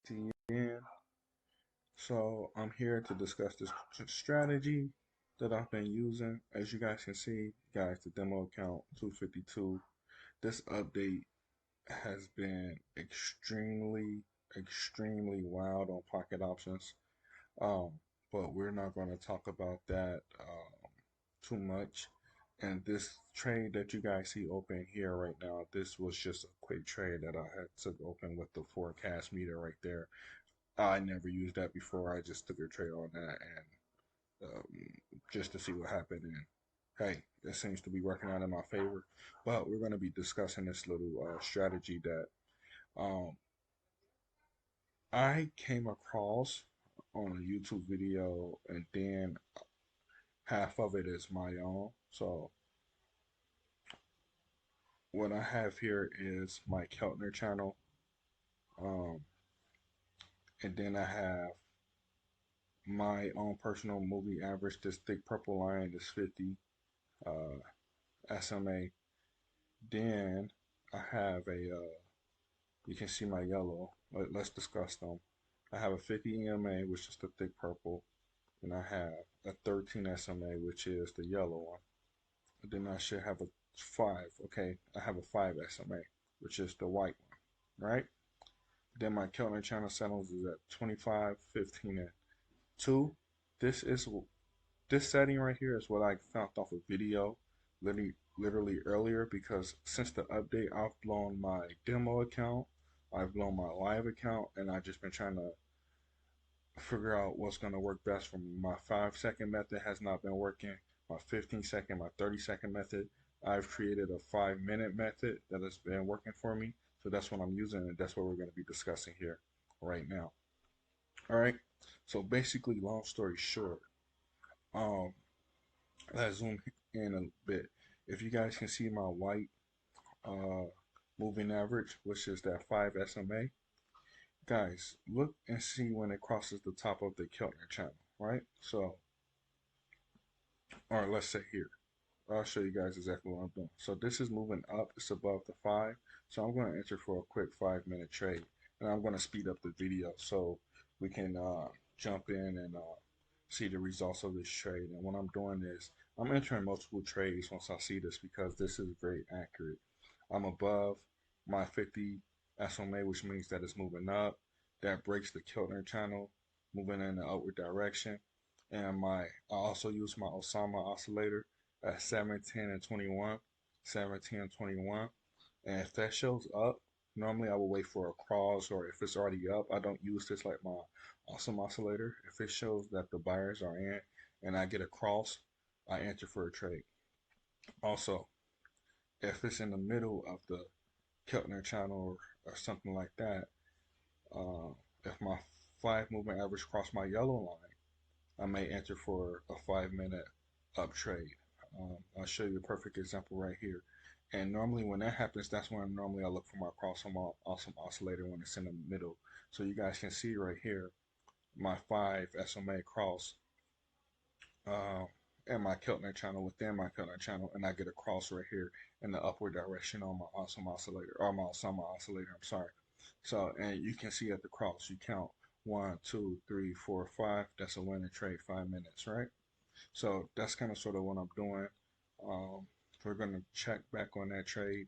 see you again. So I'm here to discuss this strategy that I've been using. As you guys can see, guys, the demo account 252. This update has been extremely wild on pocket options. Um, but we're not going to talk about that too much. And this trade that you guys see open here right now, this was just a quick trade that I had to open with the forecast meter right there. I never used that before. I just took a trade on that and just to see what happened. And hey, it seems to be working out in my favor. But we're going to be discussing this little strategy that um, I came across on a YouTube video, and then half of it is my own. So what I have here is my Keltner channel, um, and then I have my own personal movie average. This thick purple line is 50 SMA. Then I have you can see my yellow. Let's discuss them. I have a 50 EMA, which is the thick purple, and I have a 13 SMA, which is the yellow one. And then I should have a 5. Okay, I have a 5 SMA, which is the white one, right? Then my Keltner channel settings is at 25, 15, and 2. This is this setting right here is what I found off a video literally earlier, because since the update I've blown my demo account, I've blown my live account, and I've just been trying to figure out what's going to work best for me. My 5-second method has not been working. My 15-second, my 30-second method. I've created a 5-minute method that has been working for me. So that's what I'm using, and that's what we're going to be discussing here right now. All right. So basically, long story short, um, let's zoom in a bit. If you guys can see my white uh, moving average, which is that 5 SMA, guys, look and see when it crosses the top of the Keltner channel, right? So, or let's say here, I'll show you guys exactly what I'm doing. So this is moving up, it's above the 5. So I'm going to enter for a quick 5-minute trade, and I'm going to speed up the video so we can jump in and see the results of this trade. And what I'm doing is I'm entering multiple trades once I see this, because this is very accurate. I'm above my 50 SMA, which means that it's moving up. That breaks the Keltner channel, moving in the upward direction. And I also use my Osama oscillator at 17 and 21, 17 and 21. And if that shows up, normally I will wait for a cross, or if it's already up, I don't use this like my awesome oscillator. If it shows that the buyers are in and I get a cross, I enter for a trade. Also, if it's in the middle of the Keltner channel or something like that, if my 5 moving average cross my yellow line, I may enter for a 5-minute up trade. I'll show you a perfect example right here. And normally when that happens, that's when normally I look for my cross on my awesome oscillator when it's in the middle. So you guys can see right here, my 5 SMA cross uh, and my Keltner channel within my Keltner channel, and I get a cross right here in the upward direction on my awesome oscillator, or my Osama oscillator, I'm sorry. So, and you can see at the cross, you count 1, 2, 3, 4, 5. That's a winning trade, 5 minutes, right? So that's kind of sort of what I'm doing. Um, we're going to check back on that trade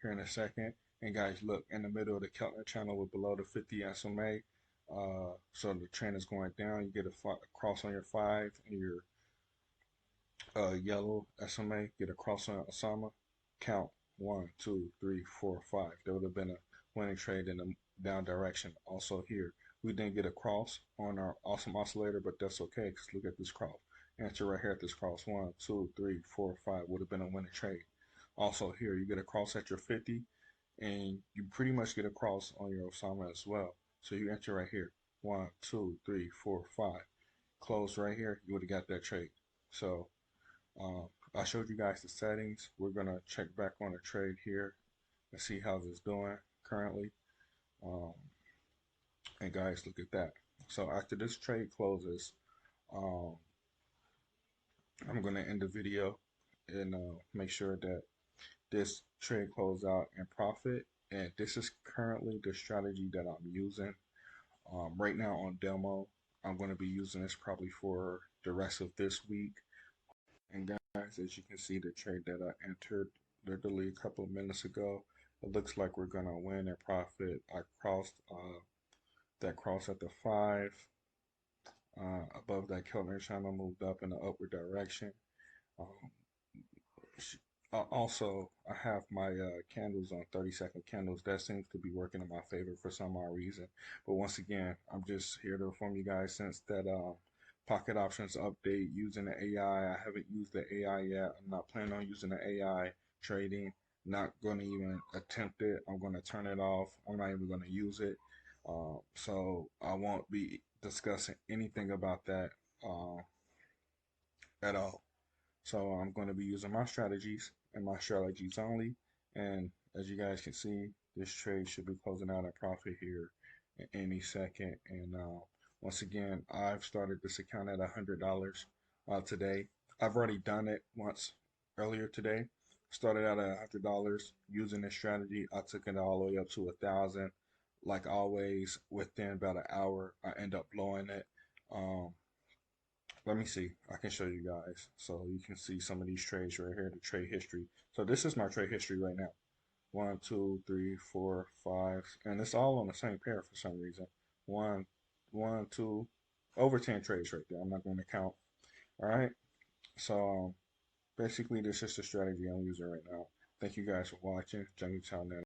here in a second. And guys, look, in the middle of the Keltner channel with below the 50 SMA. So the trend is going down. You get a cross on your 5 and your yellow SMA, get a cross on Osama. Count 1, 2, 3, 4, 5. There would have been a winning trade in the down direction. Also here, we didn't get a cross on our awesome oscillator, but that's okay, because look at this cross. Answer right here at this cross. 1, 2, 3, 4, 5 would have been a winning trade. Also here, you get a cross at your 50, and you pretty much get a cross on your Osama as well. So you enter right here. 1, 2, 3, 4, 5. Close right here, you would have got that trade. So I showed you guys the settings. We're gonna check back on the trade here and see how this is doing currently. Um, and guys, look at that. So after this trade closes, um, I'm gonna end the video and make sure that this trade closes out in profit. And this is currently the strategy that I'm using. Right now on demo, I'm going to be using this probably for the rest of this week. And guys, as you can see, the trade that I entered literally a couple of minutes ago, it looks like we're going to win and profit. I crossed that cross at the 5 above that Keltner channel, moved up in the upward direction. Um, Also, I have my candles on 30-second candles. That seems to be working in my favor for some odd reason. But once again, I'm just here to inform you guys since that pocket options update using the AI. I haven't used the AI yet. I'm not planning on using the AI trading. Not going to even attempt it. I'm going to turn it off. I'm not even going to use it. So I won't be discussing anything about that uh, at all. So I'm going to be using my strategies and my strategies only. And as you guys can see, this trade should be closing out at profit here in any second. And once again, I've started this account at $100 today. I've already done it once earlier today. Started out at $100 using this strategy. I took it all the way up to 1,000. Like always, within about an hour, I end up blowing it. Um, Let me see. I can show you guys. So you can see some of these trades right here, the trade history. So this is my trade history right now. One, two, three, four, five, and it's all on the same pair for some reason. One, one, two, over 10 trades right there. I'm not going to count. All right. So basically, this is the strategy I'm using right now. Thank you guys for watching. Jungle Town Net.